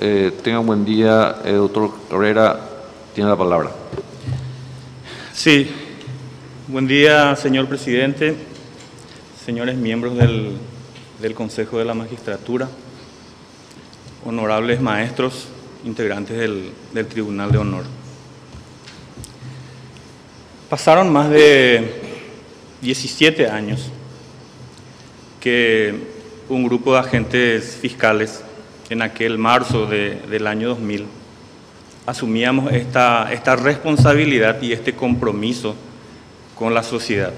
Tenga un buen día. Doctor Cabrera, tiene la palabra. Sí. Buen día, señor presidente, señores miembros del Consejo de la Magistratura, honorables maestros, integrantes del Tribunal de Honor. Pasaron más de 17 años que un grupo de agentes fiscales, en aquel marzo del año 2000, asumíamos esta responsabilidad y este compromiso con la sociedad.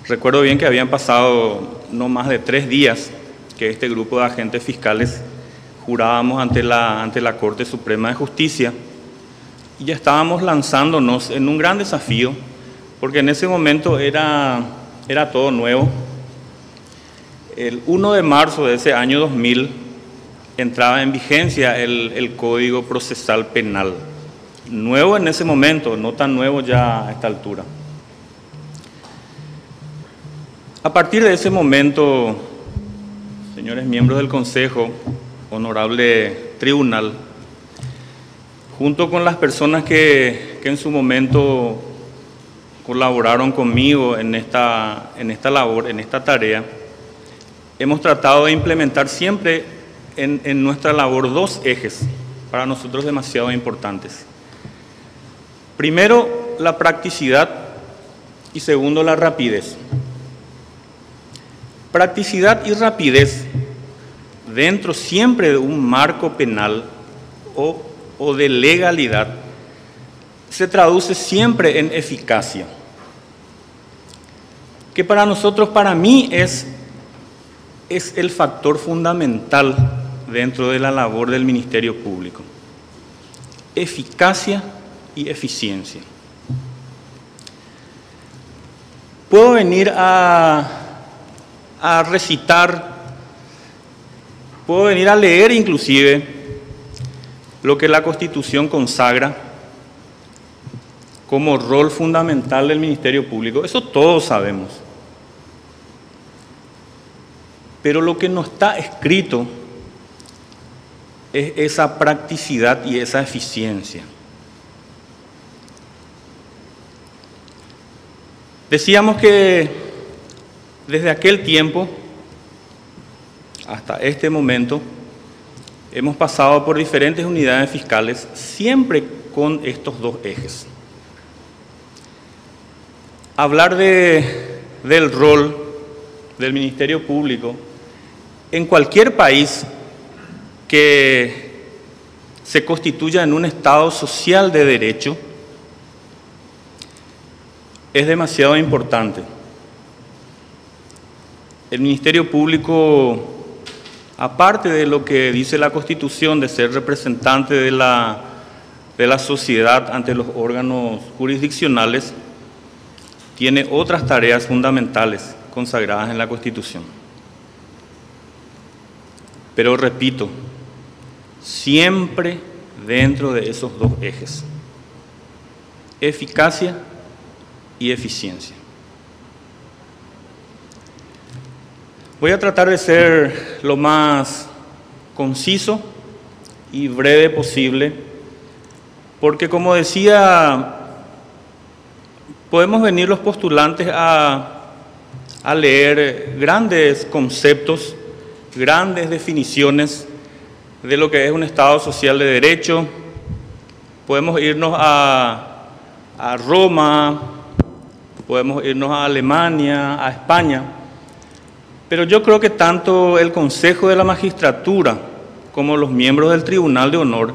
Recuerdo bien que habían pasado no más de 3 días que este grupo de agentes fiscales jurábamos ante la Corte Suprema de Justicia y ya estábamos lanzándonos en un gran desafío, porque en ese momento era todo nuevo. El 1 de marzo de ese año 2000 entraba en vigencia el Código Procesal Penal. Nuevo en ese momento, no tan nuevo ya a esta altura. A partir de ese momento, señores miembros del Consejo, honorable tribunal, junto con las personas que en su momento colaboraron conmigo en esta labor, en esta tarea, hemos tratado de implementar siempre en nuestra labor 2 ejes, para nosotros demasiado importantes. Primero, la practicidad y segundo, la rapidez. Practicidad y rapidez dentro siempre de un marco penal o de legalidad se traduce siempre en eficacia, que para nosotros, para mí, es el factor fundamental dentro de la labor del Ministerio Público. Eficacia y eficiencia. Puedo venir a recitar, puedo venir a leer inclusive lo que la Constitución consagra como rol fundamental del Ministerio Público. Eso todos sabemos. Pero lo que no está escrito es esa practicidad y esa eficiencia. Decíamos que desde aquel tiempo hasta este momento hemos pasado por diferentes unidades fiscales, siempre con estos 2 ejes. Hablar del rol del Ministerio Público en cualquier país que se constituya en un Estado social de derecho es demasiado importante. El Ministerio Público, aparte de lo que dice la Constitución de ser representante de la sociedad ante los órganos jurisdiccionales, tiene otras tareas fundamentales consagradas en la Constitución. Pero repito, siempre dentro de esos 2 ejes: eficacia y eficiencia. Voy a tratar de ser lo más conciso y breve posible, porque, como decía, podemos venir los postulantes a leer grandes conceptos, grandes definiciones de lo que es un Estado social de derecho. Podemos irnos a Roma, podemos irnos a Alemania, a España, pero yo creo que tanto el Consejo de la Magistratura como los miembros del Tribunal de Honor,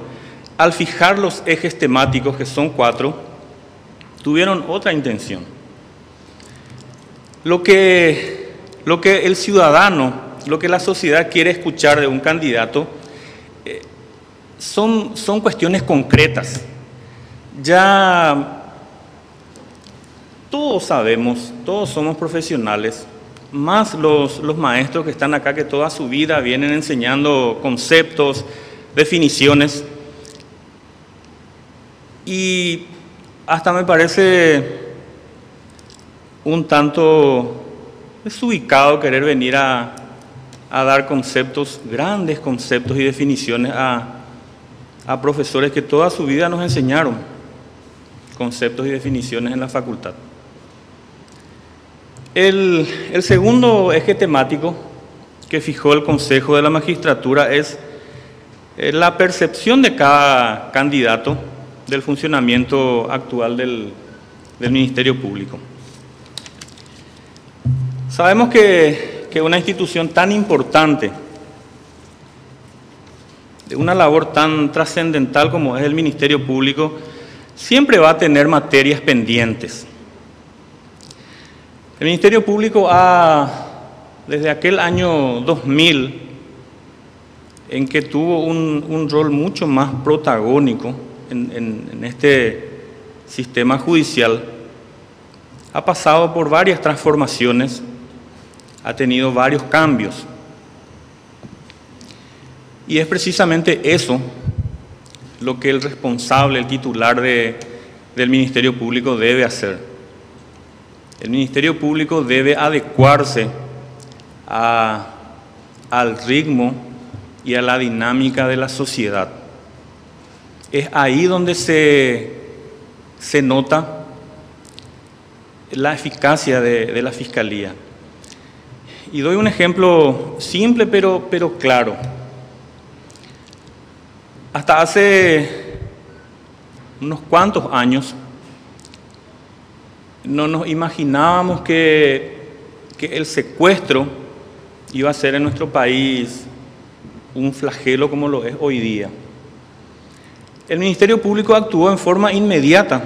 al fijar los ejes temáticos, que son 4, tuvieron otra intención. Lo que el ciudadano, lo que la sociedad quiere escuchar de un candidato, son cuestiones concretas. Ya todos sabemos, todos somos profesionales, más los maestros que están acá, que toda su vida vienen enseñando conceptos, definiciones, y hasta me parece un tanto desubicado querer venir a a dar conceptos, grandes conceptos y definiciones a profesores que toda su vida nos enseñaron conceptos y definiciones en la facultad. El segundo eje temático que fijó el Consejo de la Magistratura es la percepción de cada candidato del funcionamiento actual del Ministerio Público. Sabemos que una institución tan importante, de una labor tan trascendental como es el Ministerio Público, siempre va a tener materias pendientes. El Ministerio Público desde aquel año 2000, en que tuvo un rol mucho más protagónico en este sistema judicial, ha pasado por varias transformaciones, ha tenido varios cambios. Y es precisamente eso lo que el responsable, el titular del Ministerio Público debe hacer. El Ministerio Público debe adecuarse al ritmo y a la dinámica de la sociedad. Es ahí donde se nota la eficacia de la Fiscalía. Y doy un ejemplo simple pero claro. Hasta hace unos cuantos años no nos imaginábamos que el secuestro iba a ser en nuestro país un flagelo como lo es hoy día. El Ministerio Público actuó en forma inmediata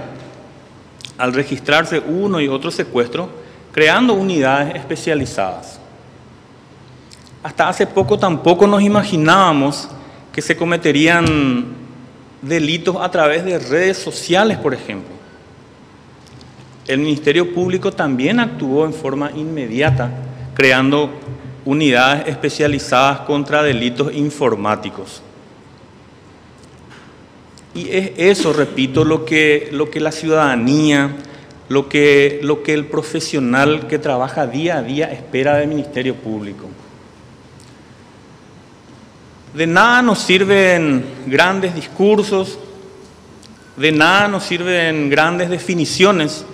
al registrarse uno y otro secuestro, creando unidades especializadas. Hasta hace poco tampoco nos imaginábamos que se cometerían delitos a través de redes sociales, por ejemplo. El Ministerio Público también actuó en forma inmediata, creando unidades especializadas contra delitos informáticos. Y es eso, repito, lo que la ciudadanía, lo que el profesional que trabaja día a día espera del Ministerio Público. De nada nos sirven grandes discursos, de nada nos sirven grandes definiciones,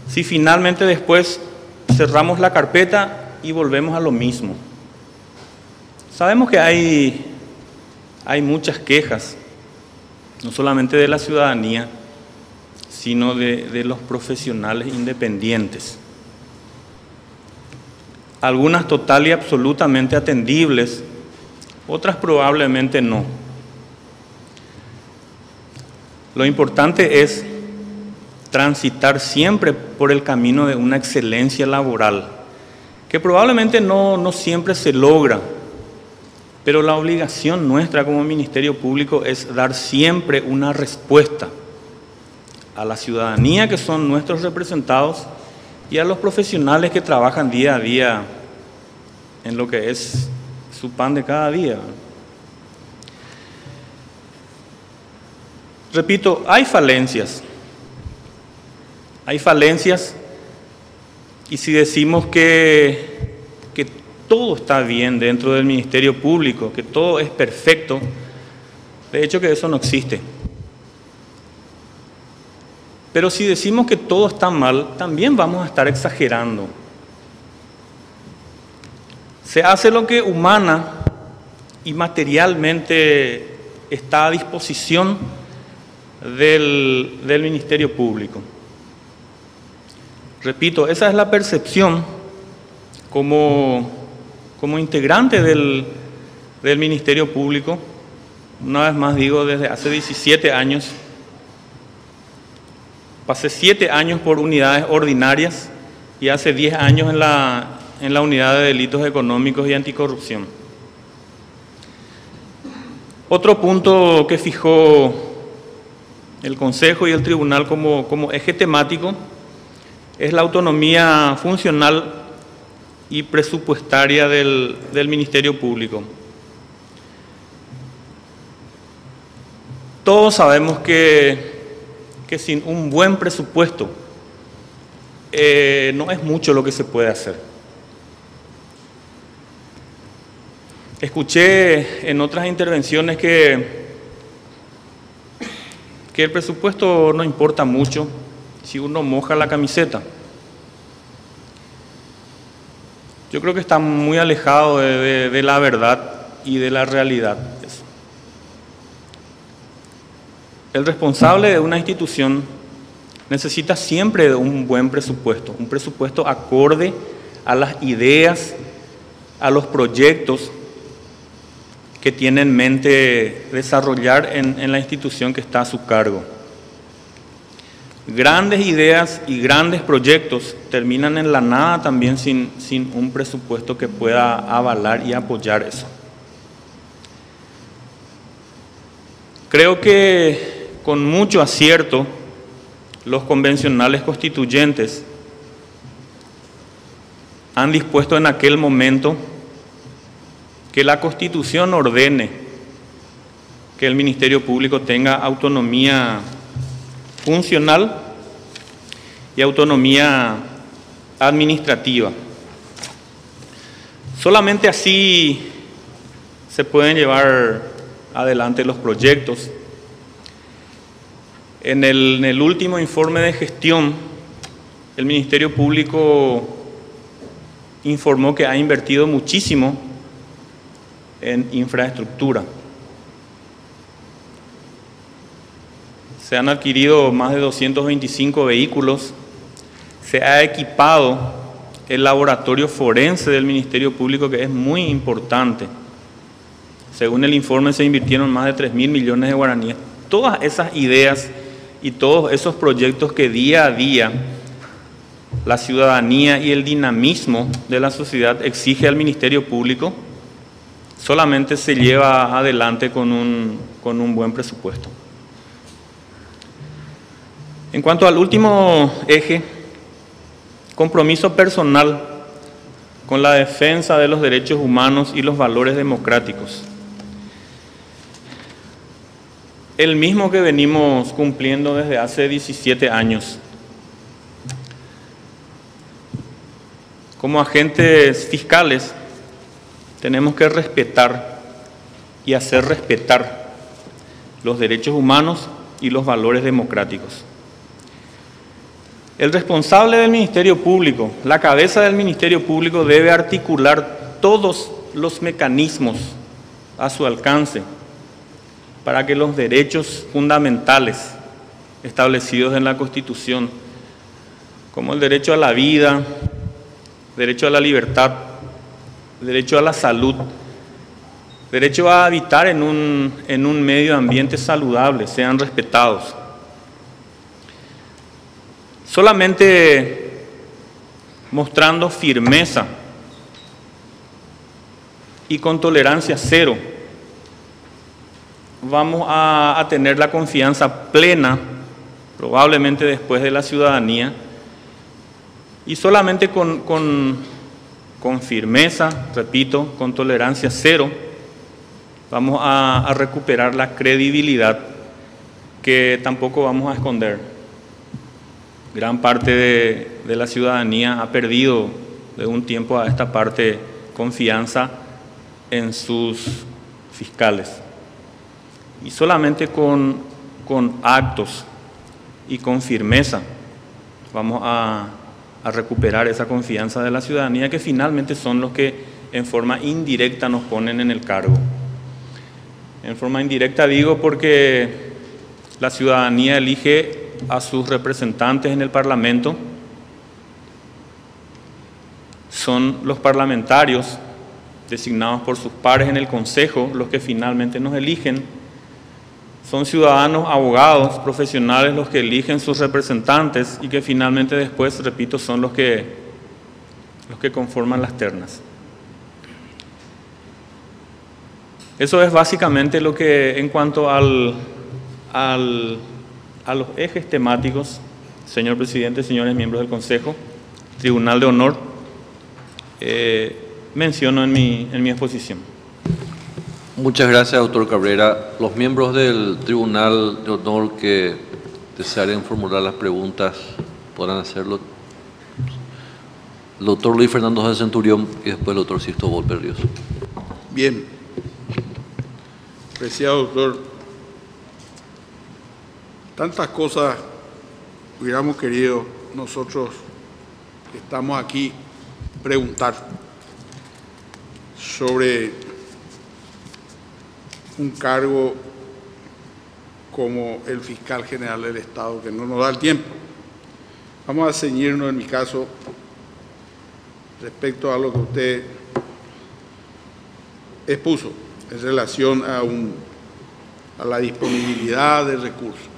si finalmente después cerramos la carpeta y volvemos a lo mismo. Sabemos que hay muchas quejas, no solamente de la ciudadanía, sino de los profesionales independientes. Algunas total y absolutamente atendibles, otras probablemente no. Lo importante es transitar siempre por el camino de una excelencia laboral, que probablemente no siempre se logra, pero la obligación nuestra como Ministerio Público es dar siempre una respuesta a la ciudadanía, que son nuestros representados, y a los profesionales que trabajan día a día en lo que es su pan de cada día. Repito, hay falencias, y si decimos que todo está bien dentro del Ministerio Público, que todo es perfecto, de hecho que eso no existe. Pero si decimos que todo está mal, también vamos a estar exagerando. Se hace lo que humana y materialmente está a disposición del Ministerio Público. Repito, esa es la percepción como integrante del Ministerio Público. Una vez más digo, desde hace 17 años, pasé 7 años por unidades ordinarias y hace 10 años en la unidad de delitos económicos y anticorrupción. Otro punto que fijó el Consejo y el Tribunal como eje temático es la autonomía funcional y presupuestaria del Ministerio Público. Todos sabemos que sin un buen presupuesto no es mucho lo que se puede hacer. Escuché en otras intervenciones que el presupuesto no importa mucho si uno moja la camiseta. Yo creo que está muy alejado de la verdad y de la realidad eso. El responsable de una institución necesita siempre de un buen presupuesto, un presupuesto acorde a las ideas, a los proyectos que tiene en mente desarrollar en la institución que está a su cargo. Grandes ideas y grandes proyectos terminan en la nada también sin un presupuesto que pueda avalar y apoyar eso. Creo que con mucho acierto los convencionales constituyentes han dispuesto en aquel momento que la Constitución ordene que el Ministerio Público tenga autonomía funcional y autonomía administrativa. Solamente así se pueden llevar adelante los proyectos. En el último informe de gestión, el Ministerio Público informó que ha invertido muchísimo en infraestructura. Se han adquirido más de 225 vehículos, se ha equipado el laboratorio forense del Ministerio Público, que es muy importante. Según el informe se invirtieron más de 3.000 millones de guaraníes. Todas esas ideas y todos esos proyectos que día a día la ciudadanía y el dinamismo de la sociedad exige al Ministerio Público, solamente se lleva adelante con un buen presupuesto. En cuanto al último eje, compromiso personal con la defensa de los derechos humanos y los valores democráticos. El mismo que venimos cumpliendo desde hace 17 años. Como agentes fiscales, tenemos que respetar y hacer respetar los derechos humanos y los valores democráticos. El responsable del Ministerio Público, la cabeza del Ministerio Público, debe articular todos los mecanismos a su alcance para que los derechos fundamentales establecidos en la Constitución, como el derecho a la vida, derecho a la libertad, derecho a la salud, derecho a habitar en un medio ambiente saludable, sean respetados. Solamente mostrando firmeza y con tolerancia cero, vamos a tener la confianza plena, probablemente después de la ciudadanía, y solamente con firmeza, repito, con tolerancia cero, vamos a recuperar la credibilidad que tampoco vamos a esconder. Gran parte de la ciudadanía ha perdido de un tiempo a esta parte confianza en sus fiscales. Y solamente con actos y con firmeza vamos a recuperar esa confianza de la ciudadanía, que finalmente son los que en forma indirecta nos ponen en el cargo. En forma indirecta digo porque la ciudadanía elige a sus representantes en el Parlamento, son los parlamentarios designados por sus pares en el Consejo los que finalmente nos eligen, son ciudadanos, abogados, profesionales los que eligen sus representantes y que finalmente después, repito, son los que conforman las ternas. Eso es básicamente lo que en cuanto a los ejes temáticos, señor presidente, señores miembros del Consejo, Tribunal de Honor, menciono en mi exposición. Muchas gracias, doctor Cabrera. Los miembros del Tribunal de Honor que deseen formular las preguntas podrán hacerlo. El doctor Luis Fernando de Centurión y después el doctor Sisto Volpe Ríos. Bien. Apreciado doctor, tantas cosas hubiéramos querido nosotros que estamos aquí preguntar sobre un cargo como el fiscal general del Estado, que no nos da el tiempo. Vamos a ceñirnos, en mi caso, respecto a lo que usted expuso en relación a la disponibilidad de recursos.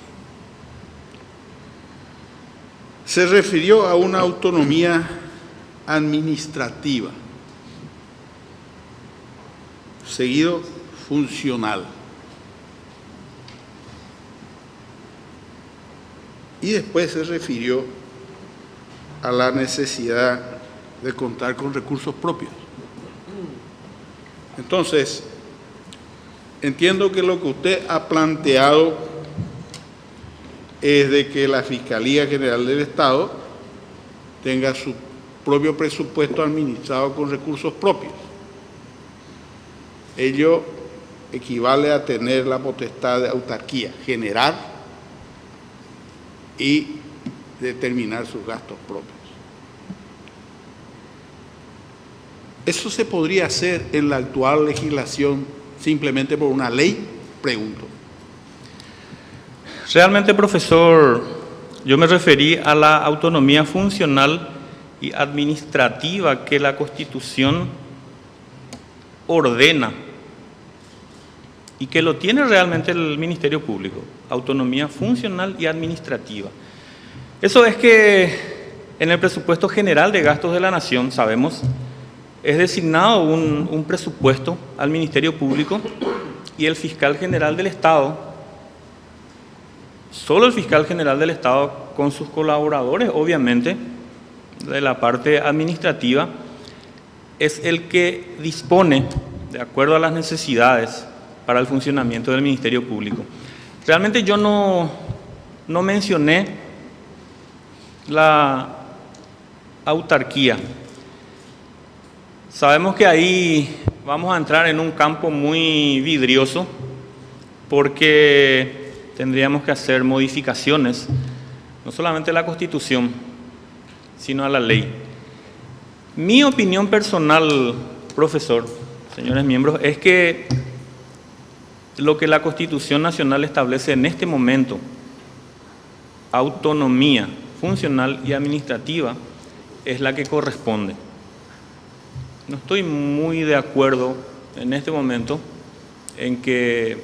Se refirió a una autonomía administrativa, seguido funcional. Y después se refirió a la necesidad de contar con recursos propios. Entonces, entiendo que lo que usted ha planteado es de que la Fiscalía General del Estado tenga su propio presupuesto administrado con recursos propios. Ello equivale a tener la potestad de autarquía, generar y determinar sus gastos propios. ¿Eso se podría hacer en la actual legislación simplemente por una ley? Pregunto. Realmente, profesor, yo me referí a la autonomía funcional y administrativa que la Constitución ordena y que lo tiene realmente el Ministerio Público, autonomía funcional y administrativa. Eso es que en el presupuesto general de gastos de la Nación, sabemos, es designado un presupuesto al Ministerio Público y el fiscal general del Estado, solo el fiscal general del Estado con sus colaboradores, obviamente, de la parte administrativa, es el que dispone, de acuerdo a las necesidades, para el funcionamiento del Ministerio Público. Realmente yo no mencioné la autarquía. Sabemos que ahí vamos a entrar en un campo muy vidrioso porque tendríamos que hacer modificaciones, no solamente a la Constitución, sino a la ley. Mi opinión personal, profesor, señores miembros, es que lo que la Constitución Nacional establece en este momento, autonomía funcional y administrativa, es la que corresponde. No estoy muy de acuerdo en este momento en que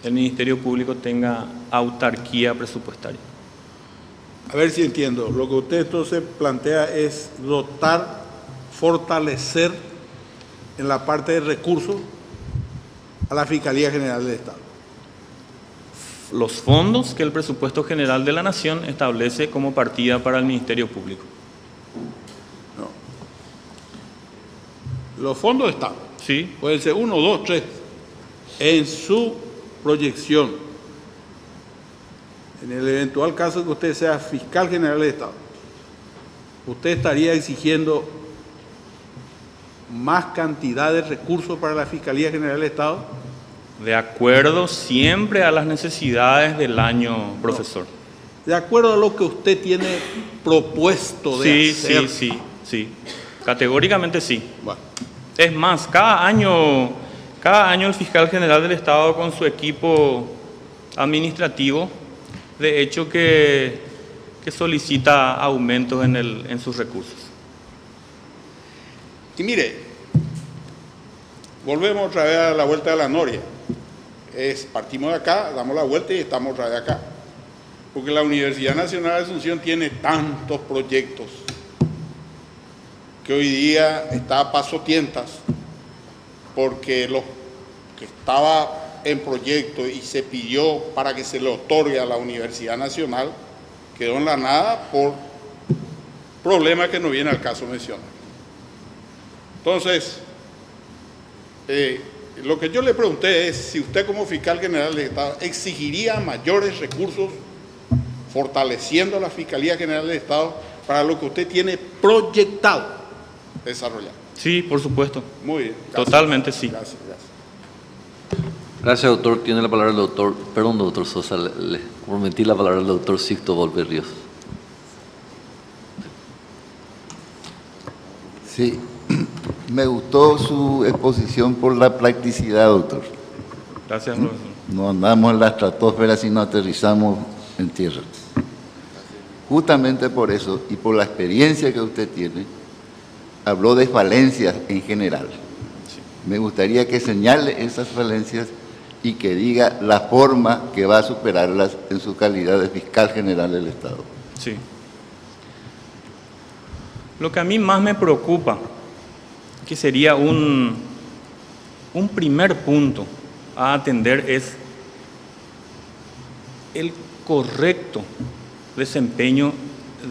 el Ministerio Público tenga autarquía presupuestaria. A ver si entiendo. Lo que usted entonces plantea es dotar, fortalecer en la parte de recursos a la Fiscalía General del Estado. Los fondos que el presupuesto general de la Nación establece como partida para el Ministerio Público. No. Los fondos están. Sí. Pueden ser 1, 2, 3. En su proyección, en el eventual caso que usted sea fiscal general del Estado, usted estaría exigiendo más cantidad de recursos para la Fiscalía General del Estado. De acuerdo siempre a las necesidades del año, profesor. No. De acuerdo a lo que usted tiene propuesto de hacer. Sí. Categóricamente sí. Bueno. Es más, cada año el fiscal general del Estado con su equipo administrativo, de hecho que solicita aumentos en sus recursos. Y mire, volvemos otra vez a la vuelta de la noria. Partimos de acá, damos la vuelta y estamos otra vez acá. Porque la Universidad Nacional de Asunción tiene tantos proyectos que hoy día está a paso tientas, porque lo que estaba en proyecto y se pidió para que se le otorgue a la Universidad Nacional quedó en la nada por problemas que no viene al caso mencionar. Entonces, lo que yo le pregunté es si usted como fiscal general del Estado exigiría mayores recursos fortaleciendo a la Fiscalía General del Estado para lo que usted tiene proyectado desarrollar. Sí, por supuesto. Muy bien. Gracias. Totalmente sí. Gracias. Gracias, doctor. Tiene la palabra el doctor, perdón, doctor Sosa, le prometí la palabra al doctor Sixto Volpe Ríos. Sí, me gustó su exposición por la practicidad, doctor. Gracias, profesor. No andamos en la estratosfera, sino aterrizamos en tierra. Justamente por eso, y por la experiencia que usted tiene, habló de falencias en general. Me gustaría que señale esas falencias y que diga la forma que va a superarlas en su calidad de fiscal general del Estado. Sí. Lo que a mí más me preocupa, que sería un primer punto a atender, es el correcto desempeño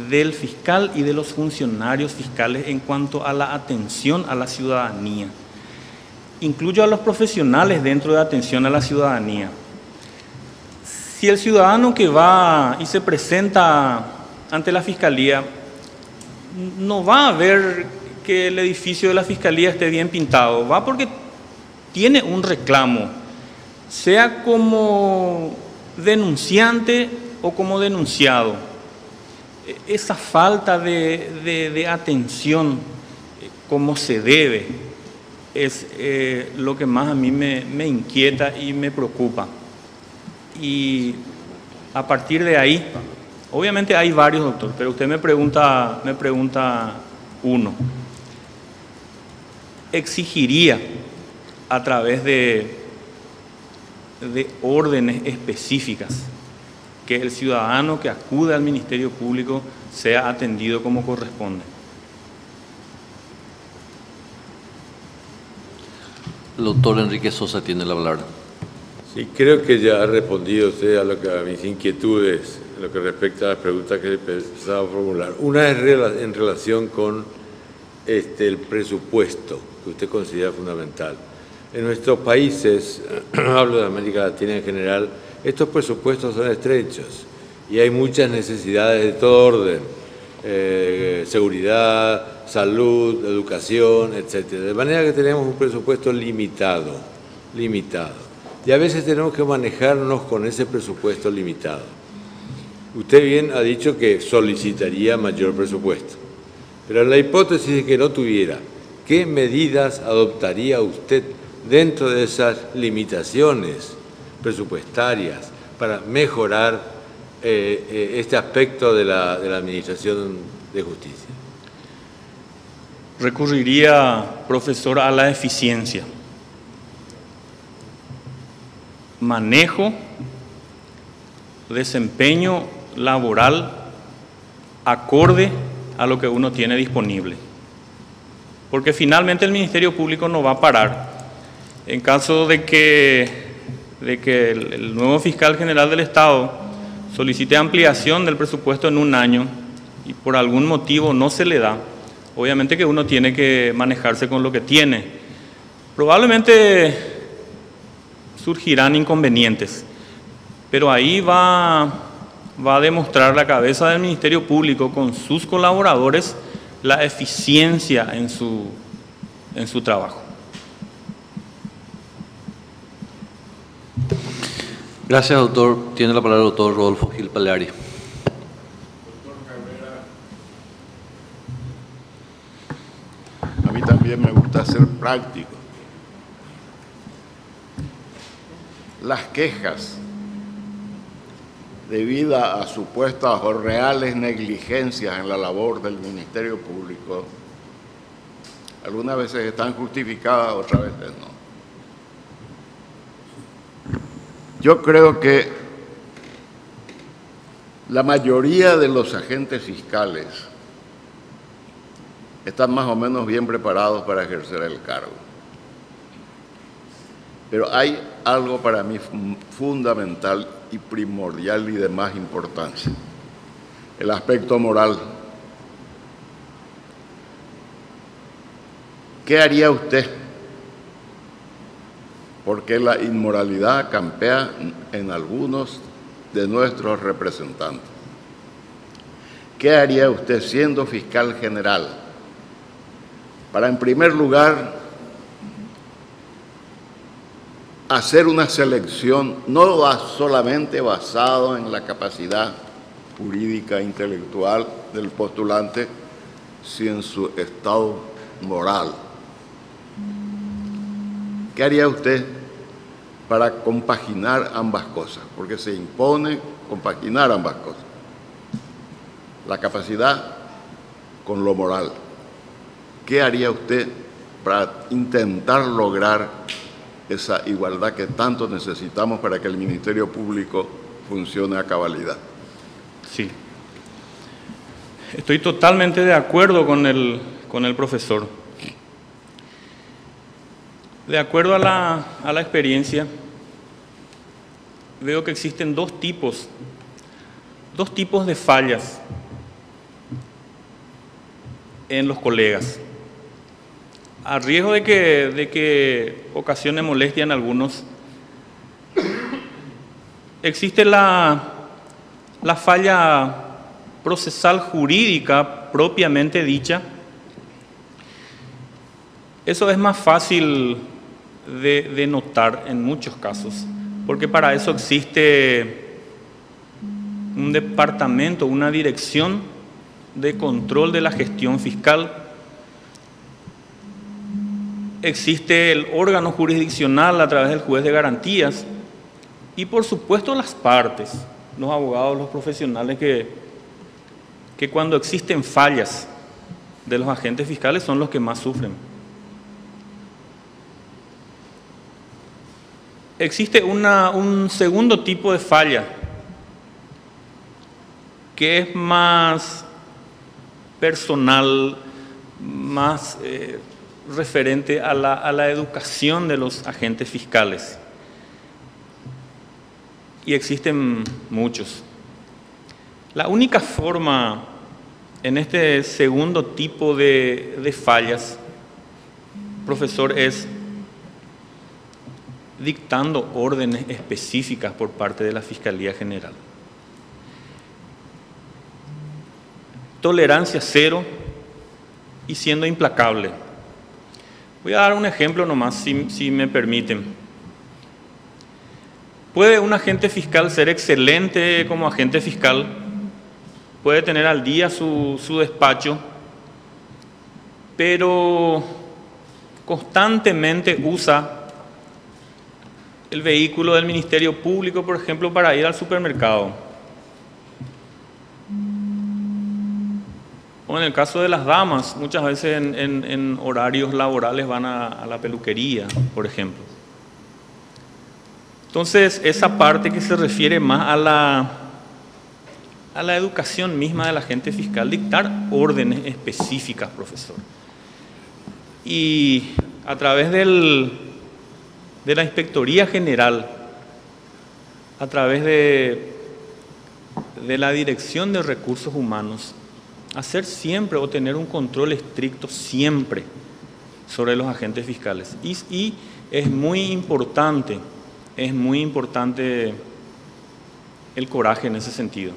del fiscal y de los funcionarios fiscales en cuanto a la atención a la ciudadanía. Incluyo a los profesionales dentro de atención a la ciudadanía. Si el ciudadano que va y se presenta ante la fiscalía no va a ver que el edificio de la fiscalía esté bien pintado, va porque tiene un reclamo, sea como denunciante o como denunciado. Esa falta de atención como se debe es lo que más a mí me inquieta y me preocupa. Y a partir de ahí, obviamente hay varios, doctor, pero usted me pregunta uno. Exigiría a través de órdenes específicas que el ciudadano que acude al Ministerio Público sea atendido como corresponde. El doctor Enrique Sosa tiene la palabra. Sí, creo que ya ha respondido usted a mis inquietudes en lo que respecta a las preguntas que pensaba formular. Una es en relación con el presupuesto, que usted considera fundamental. En nuestros países, hablo de América Latina en general, estos presupuestos son estrechos y hay muchas necesidades de todo orden, seguridad, salud, educación, etc. De manera que tenemos un presupuesto limitado. Y a veces tenemos que manejarnos con ese presupuesto limitado. Usted bien ha dicho que solicitaría mayor presupuesto, pero en la hipótesis de que no tuviera, ¿qué medidas adoptaría usted dentro de esas limitaciones presupuestarias para mejorar este aspecto de la Administración de Justicia? Recurriría, profesor, a la eficiencia. Manejo, desempeño laboral acorde a lo que uno tiene disponible. Porque finalmente el Ministerio Público no va a parar. En caso de que el nuevo fiscal general del Estado solicite ampliación del presupuesto en un año y por algún motivo no se le da, obviamente que uno tiene que manejarse con lo que tiene. Probablemente surgirán inconvenientes, pero ahí va a demostrar la cabeza del Ministerio Público con sus colaboradores la eficiencia en su trabajo. Gracias, doctor. Tiene la palabra el doctor Rodolfo Gil Paleari. A mí también me gusta ser práctico. Las quejas debido a supuestas o reales negligencias en la labor del Ministerio Público, algunas veces están justificadas, otras veces no. Yo creo que la mayoría de los agentes fiscales están más o menos bien preparados para ejercer el cargo. Pero hay algo para mí fundamental y primordial y de más importancia: el aspecto moral. ¿Qué haría usted? Porque la inmoralidad campea en algunos de nuestros representantes. ¿Qué haría usted siendo fiscal general para, en primer lugar, hacer una selección no solamente basado en la capacidad jurídica e intelectual del postulante, sino en su estado moral. ¿Qué haría usted para compaginar ambas cosas? Porque se impone compaginar ambas cosas. La capacidad con lo moral. ¿Qué haría usted para intentar lograr esa igualdad que tanto necesitamos para que el Ministerio Público funcione a cabalidad? Sí. Estoy totalmente de acuerdo con el profesor. De acuerdo a la experiencia, veo que existen dos tipos de fallas en los colegas. A riesgo de que ocasione molestia en algunos, existe la falla procesal jurídica propiamente dicha. Eso es más fácil de notar en muchos casos, porque para eso existe un departamento, una dirección de control de la gestión fiscal. Existe el órgano jurisdiccional a través del juez de garantías y por supuesto las partes, los abogados, los profesionales que cuando existen fallas de los agentes fiscales son los que más sufren. Existe un segundo tipo de falla que es más personal, más referente a la educación de los agentes fiscales. Y existen muchos. La única forma en este segundo tipo de fallas, profesor, es dictando órdenes específicas por parte de la Fiscalía General. Tolerancia cero y siendo implacable. Voy a dar un ejemplo nomás, si me permiten. ¿Puede un agente fiscal ser excelente como agente fiscal? Puede tener al día su despacho, pero constantemente usa el vehículo del Ministerio Público, por ejemplo, para ir al supermercado. O en el caso de las damas, muchas veces en horarios laborales van a la peluquería, por ejemplo. Entonces, esa parte que se refiere más a la educación misma del agente fiscal, dictar órdenes específicas, profesor. Y a través de la Inspectoría General, a través de la Dirección de Recursos Humanos, hacer siempre o tener un control estricto siempre sobre los agentes fiscales. Y es muy importante el coraje en ese sentido.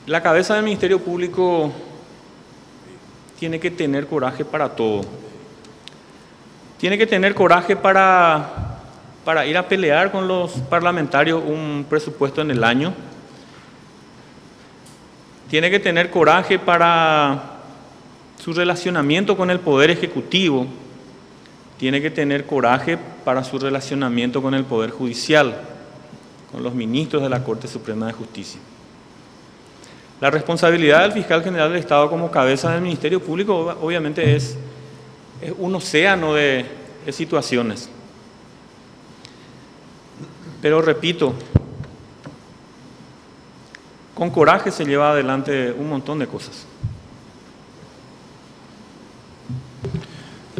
La cabeza del Ministerio Público tiene que tener coraje para todo. Tiene que tener coraje para ir a pelear con los parlamentarios un presupuesto en el año. Tiene que tener coraje para su relacionamiento con el Poder Ejecutivo. Tiene que tener coraje para su relacionamiento con el Poder Judicial, con los ministros de la Corte Suprema de Justicia. La responsabilidad del fiscal general del Estado como cabeza del Ministerio Público obviamente es un océano de situaciones. Pero repito, con coraje se lleva adelante un montón de cosas.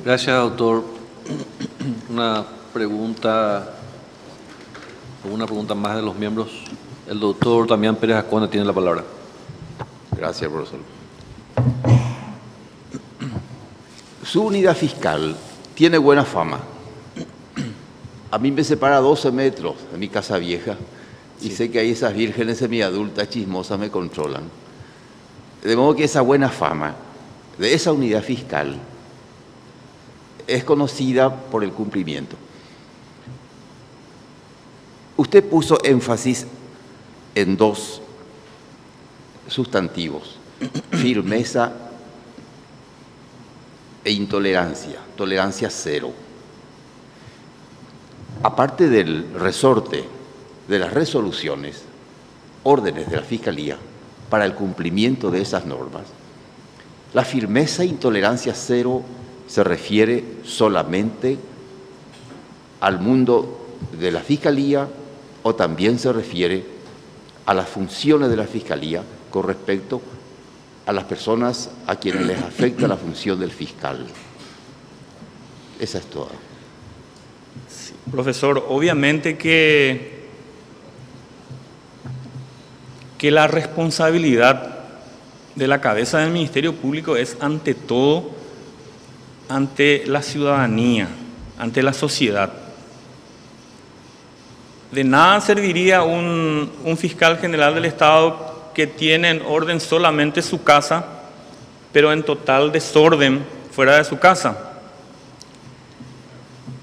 Gracias, doctor. Una pregunta más de los miembros. El doctor Damián Pérez Ascuenda tiene la palabra. Gracias, profesor. Su unidad fiscal tiene buena fama. A mí me separa 12 metros de mi casa vieja y sí, sé que ahí esas vírgenes semiadultas chismosas me controlan. De modo que esa buena fama de esa unidad fiscal es conocida por el cumplimiento. Usted puso énfasis en dos sustantivos, firmeza e intolerancia, tolerancia cero. Aparte del resorte de las resoluciones, órdenes de la Fiscalía para el cumplimiento de esas normas, la firmeza e intolerancia cero se refiere solamente al mundo de la Fiscalía o también se refiere a las funciones de la Fiscalía con respecto a las personas a quienes les afecta la función del fiscal. Esa es toda. Sí, profesor, obviamente que la responsabilidad de la cabeza del Ministerio Público es ante todo ante la ciudadanía, ante la sociedad. De nada serviría un fiscal general del Estado que tiene en orden solamente su casa, pero en total desorden fuera de su casa.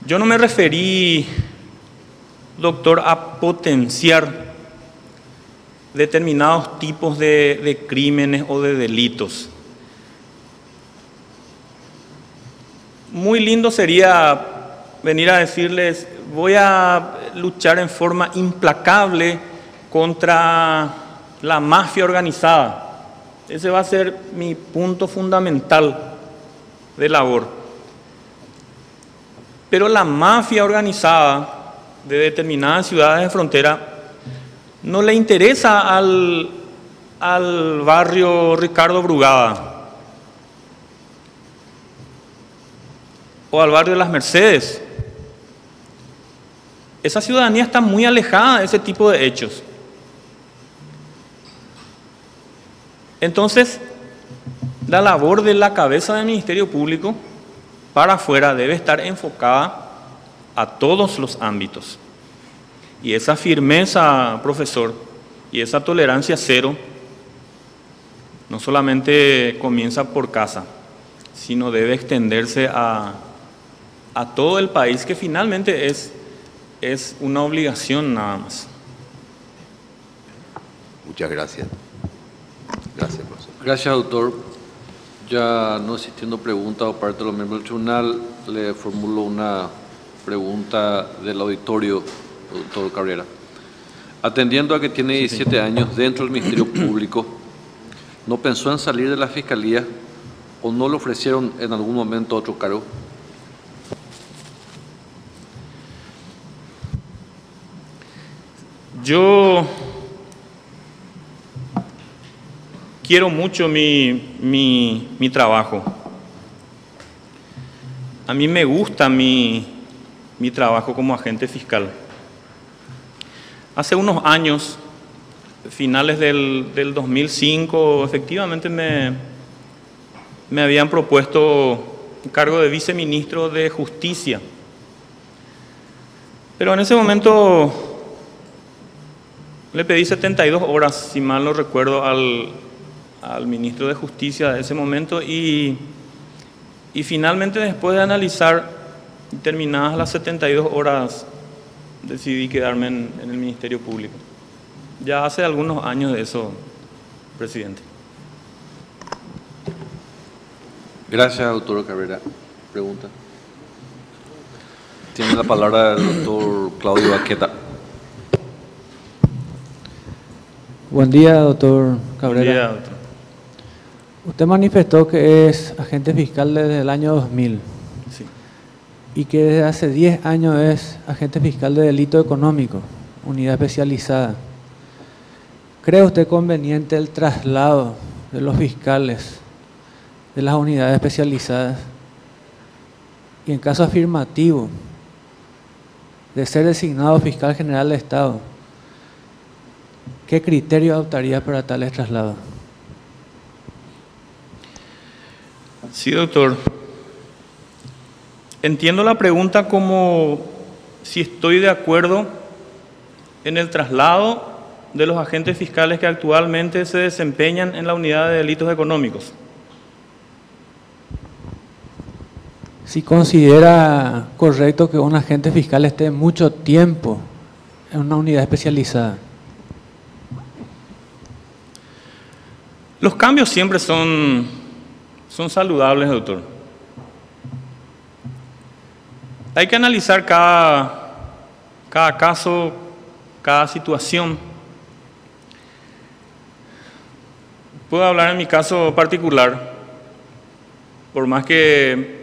Yo no me referí, doctor, a potenciar determinados tipos de crímenes o de delitos. Muy lindo sería venir a decirles: voy a luchar en forma implacable contra la mafia organizada. Ese va a ser mi punto fundamental de labor. Pero la mafia organizada de determinadas ciudades de frontera no le interesa al barrio Ricardo Brugada o al barrio de Las Mercedes. Esa ciudadanía está muy alejada de ese tipo de hechos. Entonces, la labor de la cabeza del Ministerio Público para afuera debe estar enfocada a todos los ámbitos. Y esa firmeza, profesor, y esa tolerancia cero, no solamente comienza por casa, sino debe extenderse a todo el país, que finalmente es una obligación nada más. Muchas gracias. Gracias, profesor. Gracias, doctor. Ya no existiendo preguntas por parte de los miembros del tribunal, le formulo una pregunta del auditorio, doctor Cabrera. Atendiendo a que tiene 17 años dentro del Ministerio Público, ¿no pensó en salir de la Fiscalía o no le ofrecieron en algún momento otro cargo? Yo quiero mucho mi trabajo. A mí me gusta mi trabajo como agente fiscal. Hace unos años, finales del 2005, efectivamente me habían propuesto un cargo de viceministro de Justicia. Pero en ese momento le pedí 72 horas, si mal no recuerdo, al ministro de Justicia de ese momento y finalmente, después de analizar, terminadas las 72 horas, decidí quedarme en el Ministerio Público. Ya hace algunos años de eso, presidente. Gracias, doctor Cabrera. Pregunta. Tiene la palabra el doctor Claudio Baqueta. Buen día, doctor Cabrera. Buen día, doctor. Usted manifestó que es agente fiscal desde el año 2000. Sí. Y que desde hace 10 años es agente fiscal de delito económico, unidad especializada. ¿Cree usted conveniente el traslado de los fiscales de las unidades especializadas? Y en caso afirmativo, de ser designado fiscal general de Estado, ¿qué criterio adoptaría para tales traslados? Sí, doctor. Entiendo la pregunta como si estoy de acuerdo en el traslado de los agentes fiscales que actualmente se desempeñan en la unidad de delitos económicos. si considera correcto que un agente fiscal esté mucho tiempo en una unidad especializada. Los cambios siempre son saludables, doctor. Hay que analizar cada caso, cada situación. Puedo hablar en mi caso particular, por más que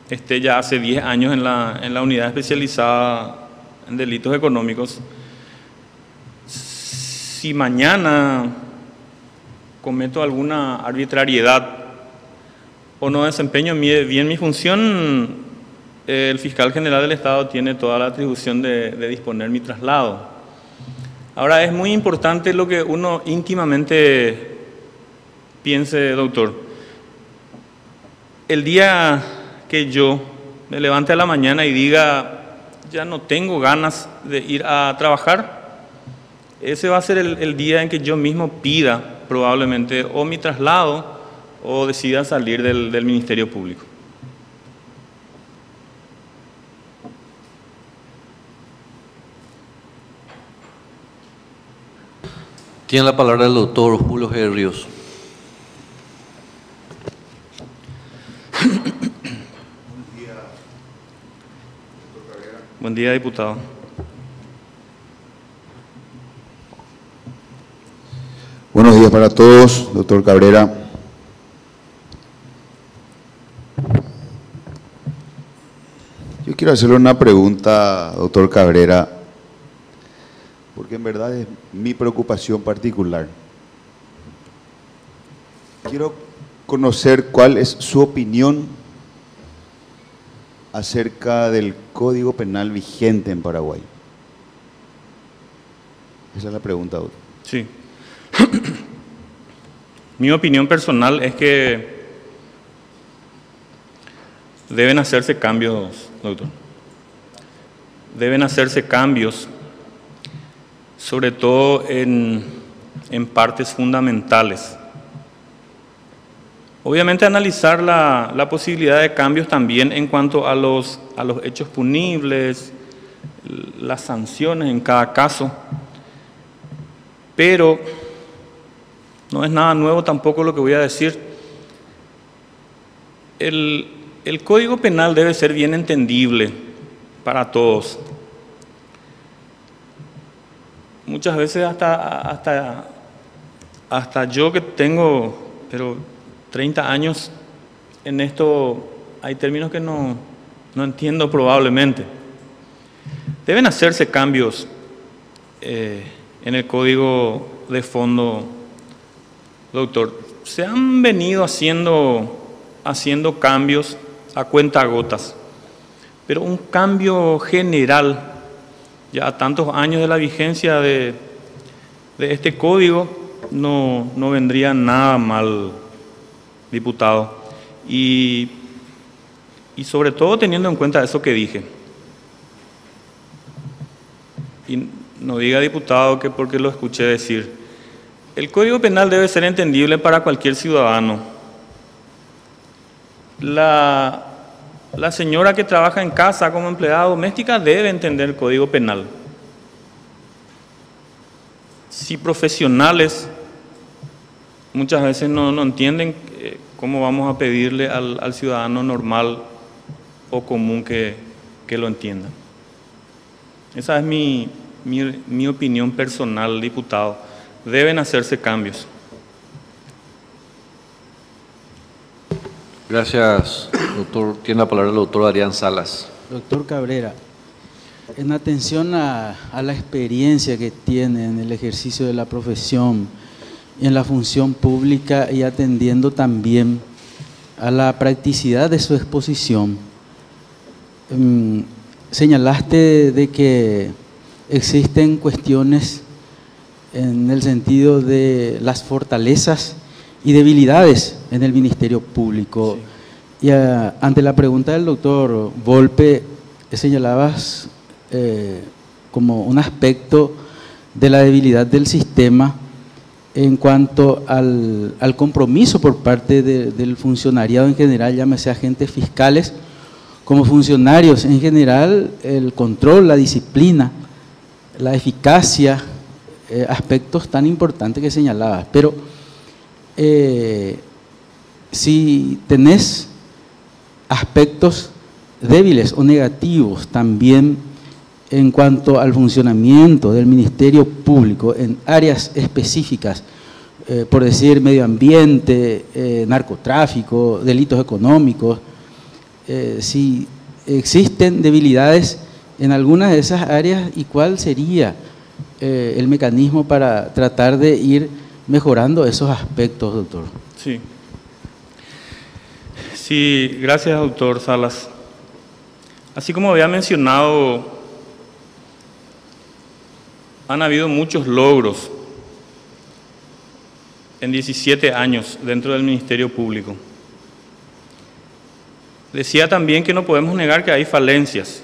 esté ya hace 10 años en la unidad especializada en delitos económicos. Si mañana cometo alguna arbitrariedad o no desempeño bien mi función, el fiscal general del Estado tiene toda la atribución de disponer mi traslado. Ahora, es muy importante lo que uno íntimamente piense, doctor. El día que yo me levante a la mañana y diga, ya no tengo ganas de ir a trabajar, ese va a ser el día en que yo mismo pida probablemente o mi traslado o decida salir del Ministerio Público. Tiene la palabra el doctor Julio G. Ríos. Buen día, diputado. Buenos días para todos, doctor Cabrera. Yo quiero hacerle una pregunta, doctor Cabrera, porque en verdad es mi preocupación particular. Quiero conocer cuál es su opinión acerca del Código Penal vigente en Paraguay. Esa es la pregunta, doctor. Sí. Mi opinión personal es que deben hacerse cambios, doctor. Deben hacerse cambios, sobre todo en partes fundamentales. Obviamente analizar la posibilidad de cambios también en cuanto a los hechos punibles, las sanciones en cada caso, pero no es nada nuevo tampoco lo que voy a decir. El Código Penal debe ser bien entendible para todos. Muchas veces hasta yo que tengo, pero 30 años en esto, hay términos que no entiendo probablemente. Deben hacerse cambios en el código de fondo, doctor. Se han venido haciendo cambios a cuentagotas, pero un cambio general, ya a tantos años de la vigencia de este código, no vendría nada mal, diputado. Y sobre todo teniendo en cuenta eso que dije. Y no diga, diputado, que porque lo escuché decir. El Código Penal debe ser entendible para cualquier ciudadano. La señora que trabaja en casa como empleada doméstica debe entender el Código Penal. Si profesionales muchas veces no entienden, ¿cómo vamos a pedirle al ciudadano normal o común que lo entienda? Esa es mi opinión personal, diputado. Deben hacerse cambios. Gracias, doctor. Tiene la palabra el doctor Adrián Salas. Doctor Cabrera, en atención a la experiencia que tiene en el ejercicio de la profesión, en la función pública y atendiendo también a la practicidad de su exposición, señalaste de que existen cuestiones en el sentido de las fortalezas y debilidades en el Ministerio Público. Sí. Y ante la pregunta del doctor Volpe, señalabas como un aspecto de la debilidad del sistema en cuanto al compromiso por parte del funcionariado en general, llámese agentes fiscales, como funcionarios en general, el control, la disciplina, la eficacia, aspectos tan importantes que señalabas. Pero si tenés aspectos débiles o negativos también en cuanto al funcionamiento del Ministerio Público en áreas específicas, por decir medio ambiente, narcotráfico, delitos económicos, si existen debilidades en algunas de esas áreas, ¿y cuál sería el mecanismo para tratar de ir mejorando esos aspectos, doctor? Sí. Sí, gracias, doctor Salas. Así como había mencionado, han habido muchos logros en 17 años dentro del Ministerio Público. Decía también que no podemos negar que hay falencias.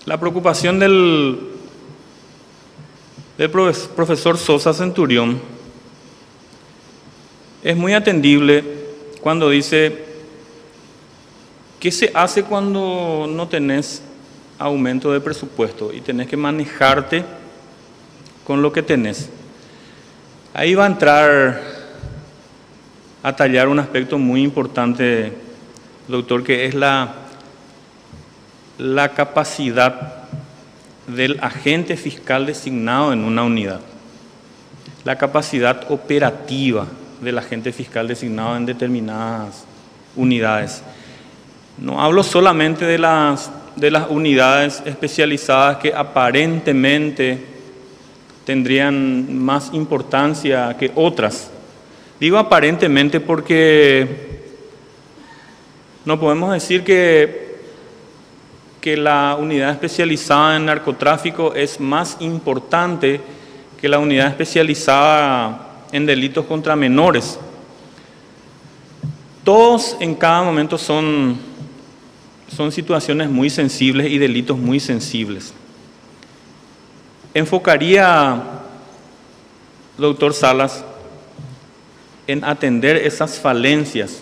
La preocupación del profesor Sosa Centurión es muy atendible cuando dice: ¿qué se hace cuando no tenés aumento de presupuesto y tenés que manejarte con lo que tenés? Ahí va a entrar a tallar un aspecto muy importante, doctor, que es la capacidad del agente fiscal designado en una unidad, la capacidad operativa del agente fiscal designado en determinadas unidades. No hablo solamente de las unidades especializadas que aparentemente tendrían más importancia que otras. Digo aparentemente porque no podemos decir que la unidad especializada en narcotráfico es más importante que la unidad especializada en delitos contra menores. Todos en cada momento son situaciones muy sensibles y delitos muy sensibles. Enfocaría, doctor Salas, en atender esas falencias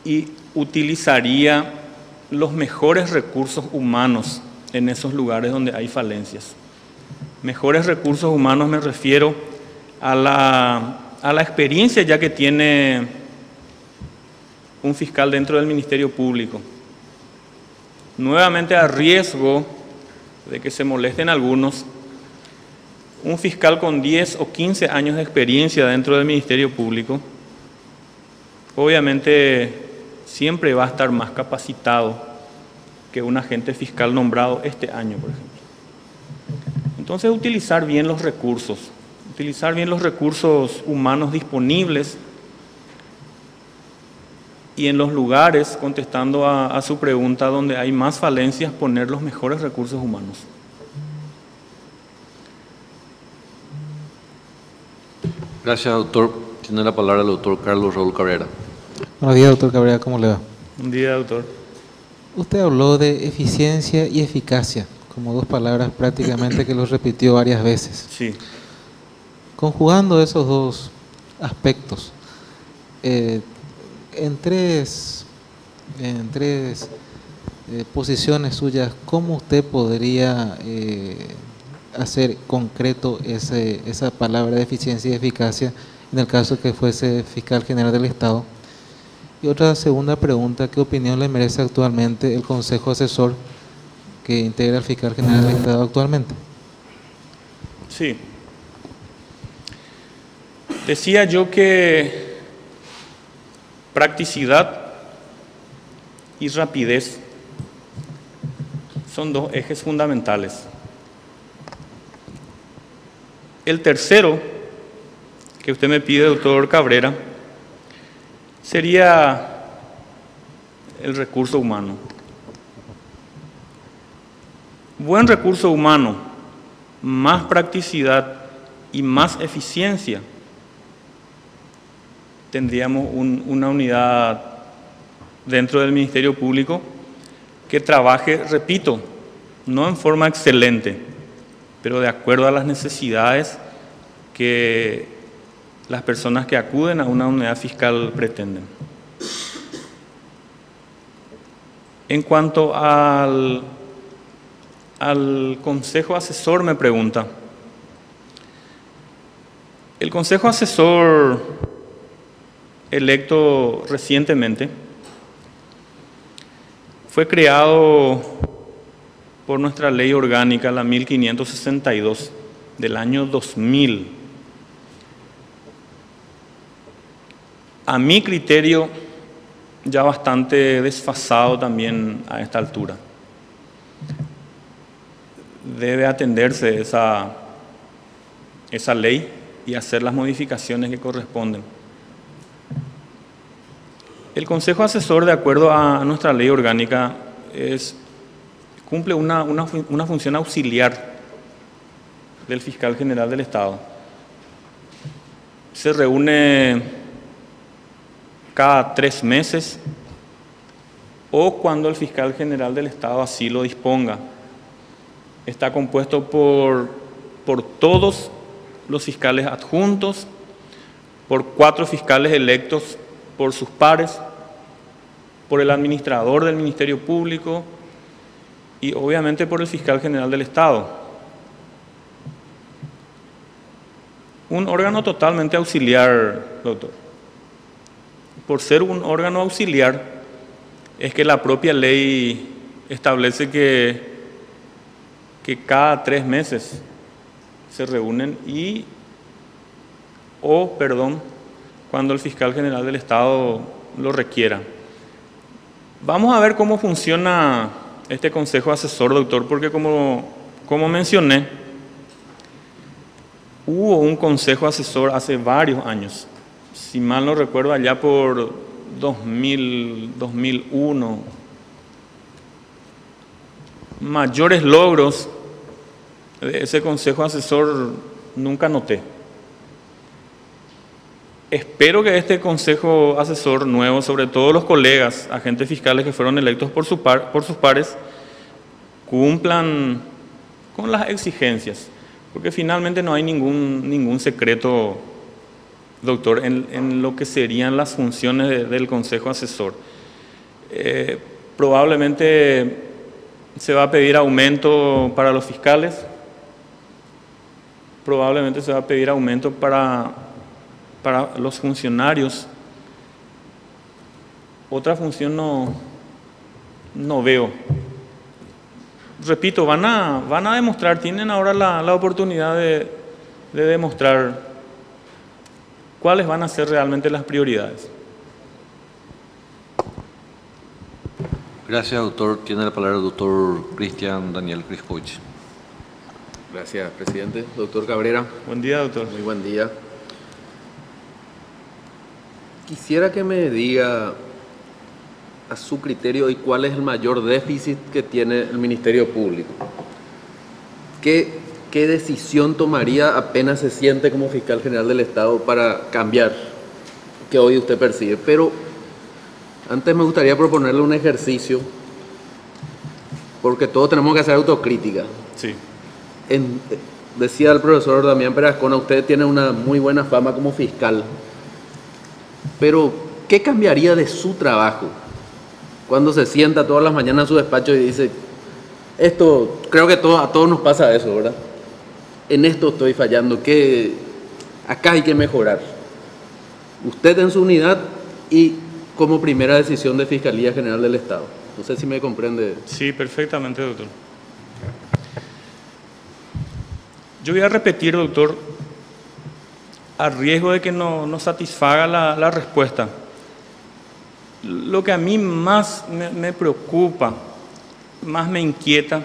y utilizaría los mejores recursos humanos en esos lugares donde hay falencias. Mejores recursos humanos me refiero a la experiencia ya que tiene un fiscal dentro del Ministerio Público. Nuevamente, a riesgo de que se molesten algunos, un fiscal con 10 o 15 años de experiencia dentro del Ministerio Público, obviamente siempre va a estar más capacitado que un agente fiscal nombrado este año, por ejemplo. Entonces, utilizar bien los recursos humanos disponibles y en los lugares, contestando a su pregunta, donde hay más falencias, poner los mejores recursos humanos. Gracias, doctor. Tiene la palabra el doctor Carlos Raúl Cabrera. Buenos días, doctor Cabrera, ¿cómo le va? Buen día, doctor. Usted habló de eficiencia y eficacia, como dos palabras prácticamente que los repitió varias veces. Sí. Conjugando esos dos aspectos, en tres posiciones suyas, ¿cómo usted podría hacer concreto esa palabra de eficiencia y eficacia en el caso que fuese fiscal general del Estado? Y otra segunda pregunta, ¿qué opinión le merece actualmente el Consejo Asesor que integra el fiscal general del Estado actualmente? Sí. Decía yo que practicidad y rapidez son dos ejes fundamentales. El tercero que usted me pide, doctor Cabrera, sería el recurso humano. Buen recurso humano, más practicidad y más eficiencia, tendríamos una unidad dentro del Ministerio Público que trabaje, repito, no en forma excelente, pero de acuerdo a las necesidades que las personas que acuden a una unidad fiscal pretenden. En cuanto al Consejo Asesor, me pregunta. El Consejo Asesor electo recientemente fue creado por nuestra ley orgánica, la 1562, del año 2000. A mi criterio, ya bastante desfasado también a esta altura. Debe atenderse esa ley y hacer las modificaciones que corresponden. El Consejo Asesor, de acuerdo a nuestra ley orgánica, cumple una función auxiliar del Fiscal General del Estado. Se reúne cada 3 meses o cuando el Fiscal General del Estado así lo disponga. Está compuesto por todos los fiscales adjuntos, por 4 fiscales electos por sus pares, por el administrador del Ministerio Público y obviamente por el Fiscal General del Estado. Un órgano totalmente auxiliar, doctor. Por ser un órgano auxiliar, es que la propia ley establece que cada 3 meses se reúnen cuando el Fiscal General del Estado lo requiera. Vamos a ver cómo funciona este Consejo Asesor, doctor, porque como mencioné, hubo un Consejo Asesor hace varios años. Si mal no recuerdo, allá por 2000, 2001. Mayores logros de ese Consejo Asesor nunca noté. Espero que este Consejo Asesor nuevo, sobre todo los colegas, agentes fiscales que fueron electos por sus pares, cumplan con las exigencias, porque finalmente no hay ningún secreto, doctor, en lo que serían las funciones del Consejo Asesor. Probablemente se va a pedir aumento para los fiscales, probablemente se va a pedir aumento para los funcionarios. Otra función no veo. Repito, van a demostrar, tienen ahora la oportunidad de demostrar cuáles van a ser realmente las prioridades. Gracias, doctor. Tiene la palabra el doctor Cristian Daniel Crispovich. Gracias, presidente. Doctor Cabrera. Buen día, doctor. Muy buen día. Quisiera que me diga a su criterio y cuál es el mayor déficit que tiene el Ministerio Público. ¿Qué decisión tomaría apenas se siente como Fiscal General del Estado para cambiar que hoy usted percibe? Pero antes me gustaría proponerle un ejercicio, porque todos tenemos que hacer autocrítica. Sí. Decía el profesor Damián Perascona, usted tiene una muy buena fama como fiscal, pero ¿qué cambiaría de su trabajo cuando se sienta todas las mañanas en su despacho y dice, esto, creo que a todos nos pasa eso, ¿verdad? En esto estoy fallando, acá hay que mejorar? Usted en su unidad y como primera decisión de Fiscalía General del Estado. No sé si me comprende. Sí, perfectamente, doctor. Yo voy a repetir, doctor, a riesgo de que no satisfaga la respuesta. Lo que a mí más me preocupa, más me inquieta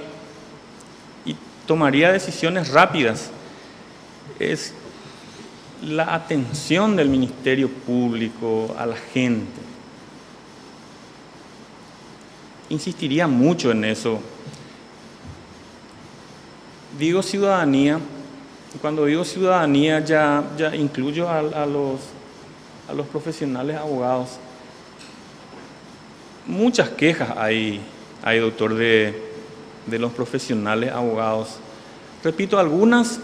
y tomaría decisiones rápidas es la atención del Ministerio Público a la gente. Insistiría mucho en eso. Digo ciudadanía, cuando digo ciudadanía ya incluyo a los profesionales abogados. Muchas quejas hay doctor, de los profesionales abogados Repito, algunas,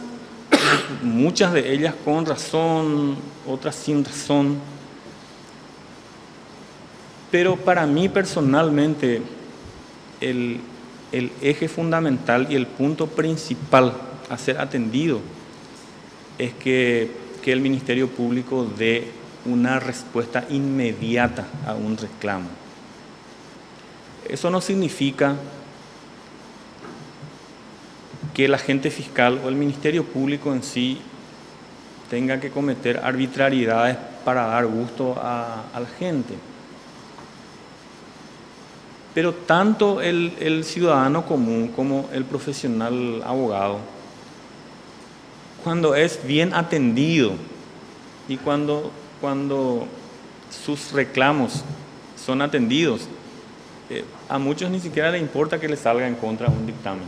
muchas de ellas con razón, otras sin razón. Pero para mí personalmente, el eje fundamental y el punto principal a ser atendido es que el Ministerio Público dé una respuesta inmediata a un reclamo. Eso no significa que el agente fiscal o el Ministerio Público en sí tenga que cometer arbitrariedades para dar gusto a la gente. Pero tanto el ciudadano común como el profesional abogado, cuando es bien atendido y cuando sus reclamos son atendidos, a muchos ni siquiera les importa que les salga en contra un dictamen.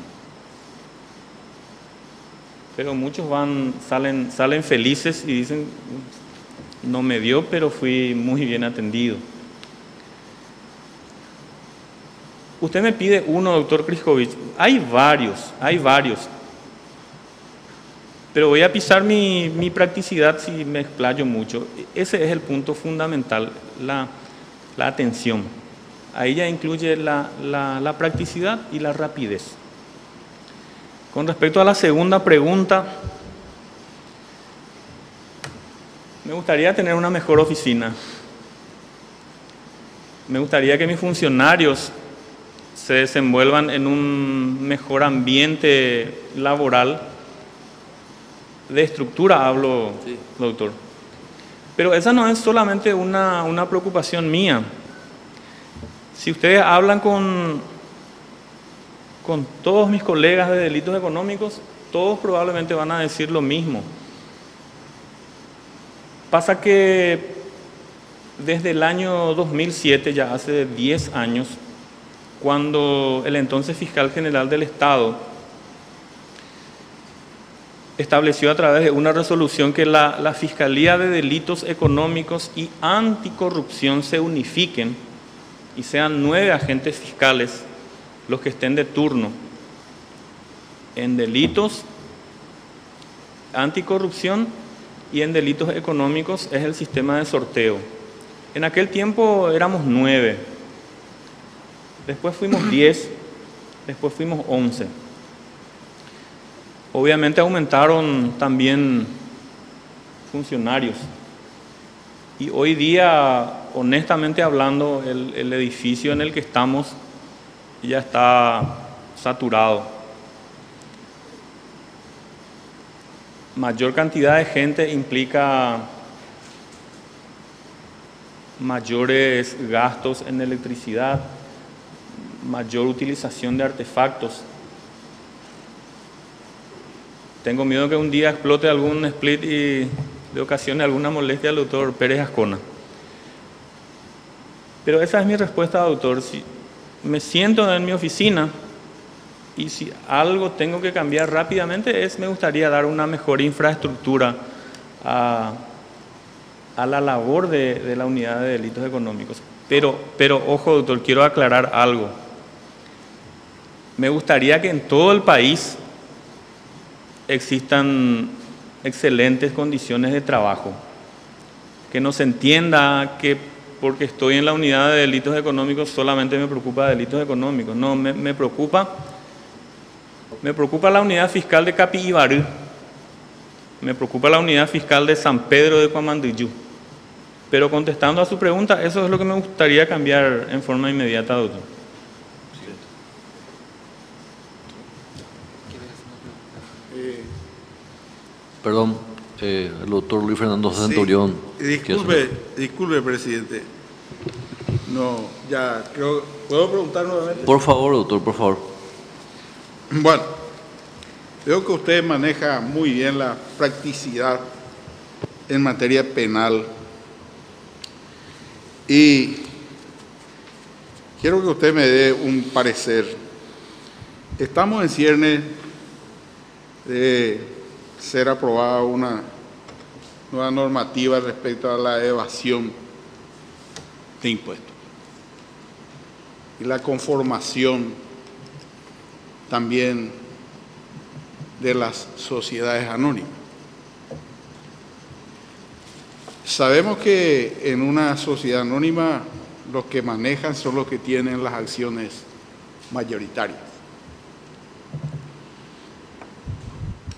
Pero muchos salen felices y dicen, no me dio, pero fui muy bien atendido. Usted me pide uno, doctor Kriskovic. Hay varios. Pero voy a pisar mi practicidad si me explayo mucho. Ese es el punto fundamental, la atención. Ahí ya incluye la practicidad y la rapidez. Con respecto a la segunda pregunta, me gustaría tener una mejor oficina. Me gustaría que mis funcionarios se desenvuelvan en un mejor ambiente laboral. De estructura hablo, sí, doctor. Pero esa no es solamente una preocupación mía. Si ustedes hablan con todos mis colegas de delitos económicos, todos probablemente van a decir lo mismo. Pasa que desde el año 2007, ya hace 10 años, cuando el entonces fiscal general del Estado estableció a través de una resolución que la Fiscalía de Delitos Económicos y Anticorrupción se unifiquen y sean 9 agentes fiscales los que estén de turno en delitos, anticorrupción y en delitos económicos, es el sistema de sorteo. En aquel tiempo éramos 9, después fuimos 10, después fuimos 11. Obviamente aumentaron también funcionarios. Y hoy día, honestamente hablando, el edificio en el que estamos ya está saturado. Mayor cantidad de gente implica mayores gastos en electricidad, mayor utilización de artefactos. Tengo miedo que un día explote algún split y le ocasione alguna molestia al doctor Pérez Ascona. Pero esa es mi respuesta, doctor. Si me siento en mi oficina y si algo tengo que cambiar rápidamente, me gustaría dar una mejor infraestructura a la labor de la unidad de delitos económicos. Pero ojo, doctor, quiero aclarar algo. Me gustaría que en todo el país existan excelentes condiciones de trabajo. Que no se entienda que porque estoy en la unidad de delitos económicos solamente me preocupa delitos económicos. No, me preocupa la unidad fiscal de Capibarú, me preocupa la unidad fiscal de San Pedro de Cuamandiyú. Pero contestando a su pregunta, eso es lo que me gustaría cambiar en forma inmediata, doctor. Perdón, el doctor Luis Fernando Centurión. Sí, disculpe, presidente. No, ya creo. ¿Puedo preguntar nuevamente? Por favor, doctor, por favor. Bueno, veo que usted maneja muy bien la practicidad en materia penal. Y quiero que usted me dé un parecer. Estamos en ciernes de ser aprobada una nueva normativa respecto a la evasión de impuestos y la conformación también de las sociedades anónimas. Sabemos que en una sociedad anónima los que manejan son los que tienen las acciones mayoritarias.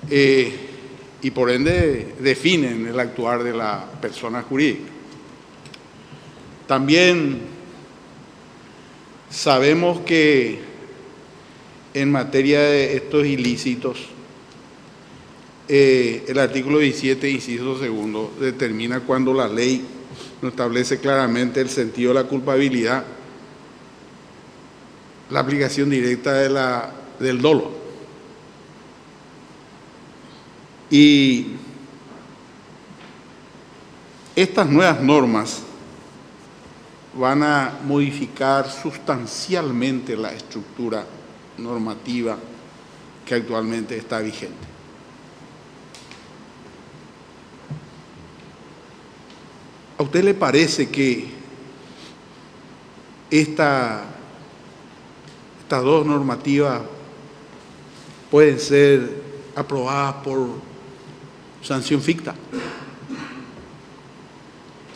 Y por ende definen el actuar de la persona jurídica. También sabemos que en materia de estos ilícitos, el artículo 17, inciso segundo, determina cuando la ley no establece claramente el sentido de la culpabilidad, la aplicación directa del dolo. Y estas nuevas normas van a modificar sustancialmente la estructura normativa que actualmente está vigente. ¿A usted le parece que estas dos normativas pueden ser aprobadas por sanción ficta?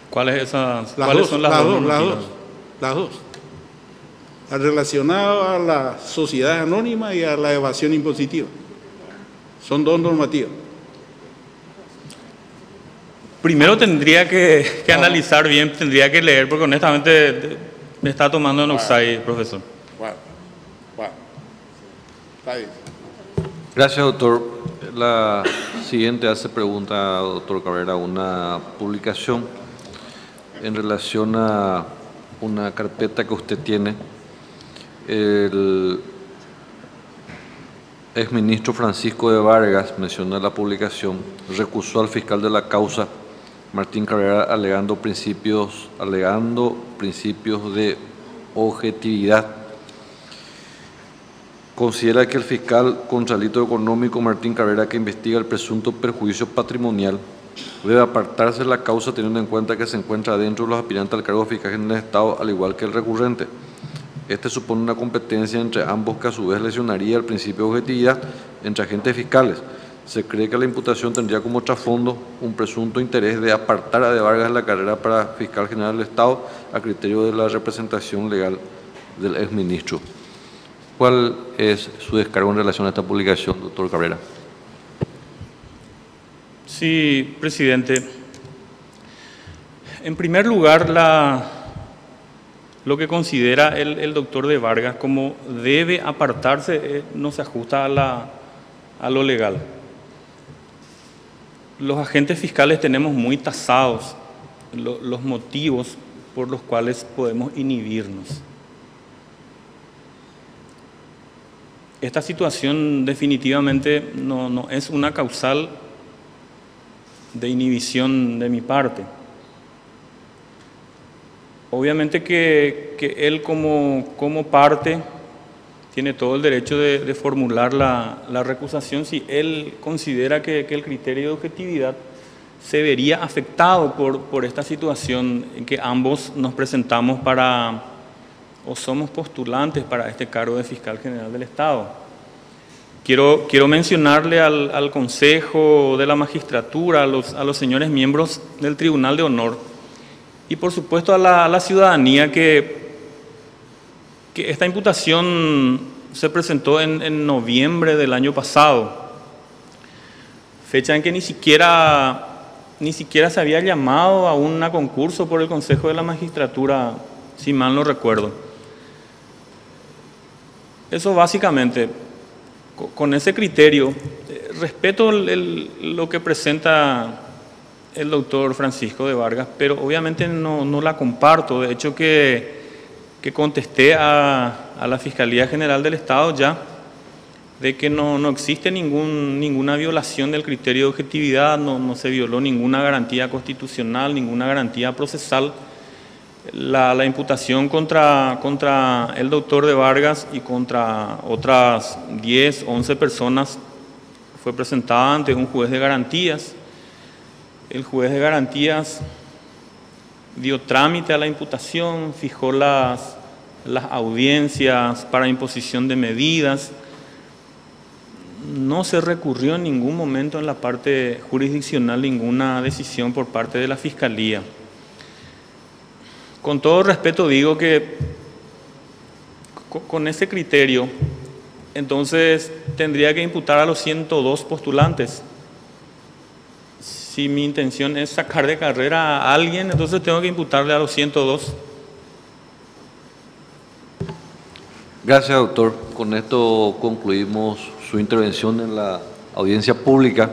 ¿Cuáles son las Las dos? Las dos. Relacionado a la sociedad anónima y a la evasión impositiva. Son dos normativas. Primero tendría que analizar bien, tendría que leer, porque honestamente me está tomando en offside, profesor. Bueno, está bien. Gracias, doctor. La siguiente hace pregunta, doctor Cabrera, una publicación en relación a una carpeta que usted tiene. El exministro Francisco de Vargas, menciona la publicación, recusó al fiscal de la causa, Martín Cabrera, alegando principios de objetividad. Considera que el fiscal contra el delito económico Martín Cabrera, que investiga el presunto perjuicio patrimonial, debe apartarse de la causa teniendo en cuenta que se encuentra dentro de los aspirantes al cargo de fiscal general del Estado, al igual que el recurrente. Este supone una competencia entre ambos que a su vez lesionaría el principio de objetividad entre agentes fiscales. Se cree que la imputación tendría como trasfondo un presunto interés de apartar a De Vargas de la carrera para fiscal general del Estado a criterio de la representación legal del exministro. ¿Cuál es su descargo en relación a esta publicación, doctor Cabrera? Sí, presidente. En primer lugar, lo que considera el doctor De Vargas como debe apartarse no se ajusta a lo legal. Los agentes fiscales tenemos muy tasados los motivos por los cuales podemos inhibirnos. Esta situación definitivamente no es una causal de inhibición de mi parte. Obviamente que él como parte tiene todo el derecho de formular la recusación si él considera que el criterio de objetividad se vería afectado por esta situación en que ambos nos presentamos o somos postulantes para este cargo de fiscal general del Estado. Quiero mencionarle al Consejo de la Magistratura, a los señores miembros del Tribunal de Honor y por supuesto a la ciudadanía que esta imputación se presentó en noviembre del año pasado, fecha en que ni siquiera se había llamado a un concurso por el Consejo de la Magistratura, si mal no recuerdo. Eso básicamente, con ese criterio, respeto lo que presenta el doctor Francisco de Vargas, pero obviamente no la comparto. De hecho que contesté a la Fiscalía General del Estado ya de que no existe ninguna violación del criterio de objetividad, no se violó ninguna garantía constitucional, ninguna garantía procesal. La imputación contra el doctor de Vargas y contra otras 10, 11 personas fue presentada ante un juez de garantías. El juez de garantías dio trámite a la imputación, fijó las audiencias para imposición de medidas. no se recurrió en ningún momento en la parte jurisdiccional ninguna decisión por parte de la Fiscalía. Con todo respeto digo que con ese criterio, entonces tendría que imputar a los 102 postulantes. Si mi intención es sacar de carrera a alguien, entonces tengo que imputarle a los 102. Gracias, doctor. Con esto concluimos su intervención en la audiencia pública.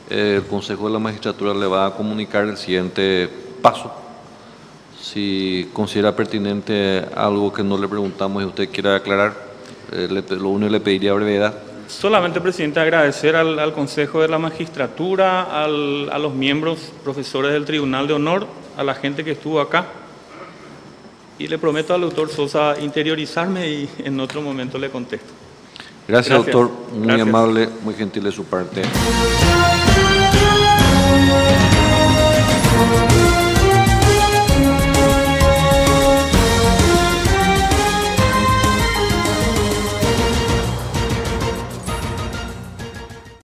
El Consejo de la Magistratura le va a comunicar el siguiente paso. Si considera pertinente algo que no le preguntamos y usted quiera aclarar, lo único que le pediría brevedad. Solamente, presidente, agradecer al Consejo de la Magistratura, a los miembros, profesores del Tribunal de Honor, a la gente que estuvo acá. Y le prometo al doctor Sosa interiorizarme y en otro momento le contesto. Gracias. Doctor. Muy amable, muy gentil de su parte.